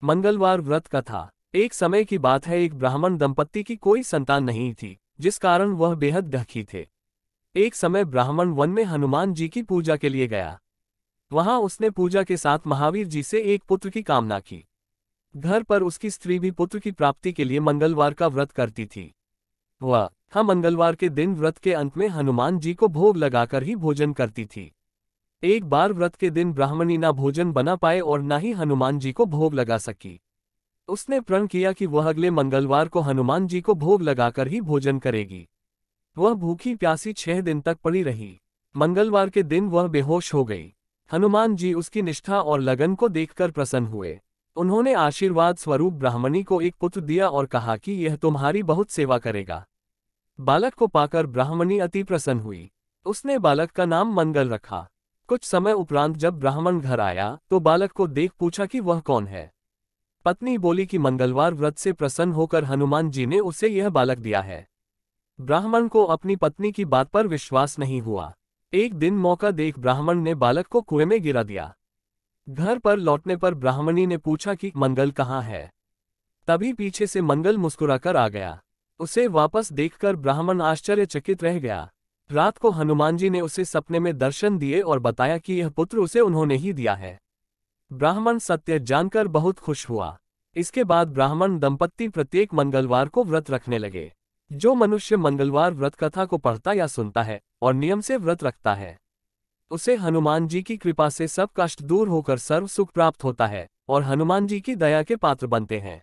मंगलवार व्रत कथा। एक समय की बात है, एक ब्राह्मण दंपत्ति की कोई संतान नहीं थी, जिस कारण वह बेहद दुखी थे। एक समय ब्राह्मण वन में हनुमान जी की पूजा के लिए गया। वहां उसने पूजा के साथ महावीर जी से एक पुत्र की कामना की। घर पर उसकी स्त्री भी पुत्र की प्राप्ति के लिए मंगलवार का व्रत करती थी। वह मंगलवार के दिन व्रत के अंत में हनुमान जी को भोग लगाकर ही भोजन करती थी। एक बार व्रत के दिन ब्राह्मणी ना भोजन बना पाए और ना ही हनुमान जी को भोग लगा सकी। उसने प्रण किया कि वह अगले मंगलवार को हनुमान जी को भोग लगाकर ही भोजन करेगी। वह भूखी प्यासी 6 दिन तक पड़ी रही। मंगलवार के दिन वह बेहोश हो गई। हनुमान जी उसकी निष्ठा और लगन को देखकर प्रसन्न हुए। उन्होंने आशीर्वाद स्वरूप ब्राह्मणी को एक पुत्र दिया और कहा कि यह तुम्हारी बहुत सेवा करेगा। बालक को पाकर ब्राह्मणी अति प्रसन्न हुई। उसने बालक का नाम मंगल रखा। कुछ समय उपरांत जब ब्राह्मण घर आया तो बालक को देख पूछा कि वह कौन है। पत्नी बोली कि मंगलवार व्रत से प्रसन्न होकर हनुमान जी ने उसे यह बालक दिया है। ब्राह्मण को अपनी पत्नी की बात पर विश्वास नहीं हुआ। एक दिन मौका देख ब्राह्मण ने बालक को कुएं में गिरा दिया। घर पर लौटने पर ब्राह्मणी ने पूछा कि मंगल कहाँ है। तभी पीछे से मंगल मुस्कुराकर आ गया। उसे वापस देखकर ब्राह्मण आश्चर्यचकित रह गया। रात को हनुमान जी ने उसे सपने में दर्शन दिए और बताया कि यह पुत्र उसे उन्होंने ही दिया है। ब्राह्मण सत्य जानकर बहुत खुश हुआ। इसके बाद ब्राह्मण दंपत्ति प्रत्येक मंगलवार को व्रत रखने लगे। जो मनुष्य मंगलवार व्रत कथा को पढ़ता या सुनता है और नियम से व्रत रखता है, उसे हनुमान जी की कृपा से सब कष्ट दूर होकर सर्व सुख प्राप्त होता है और हनुमान जी की दया के पात्र बनते हैं।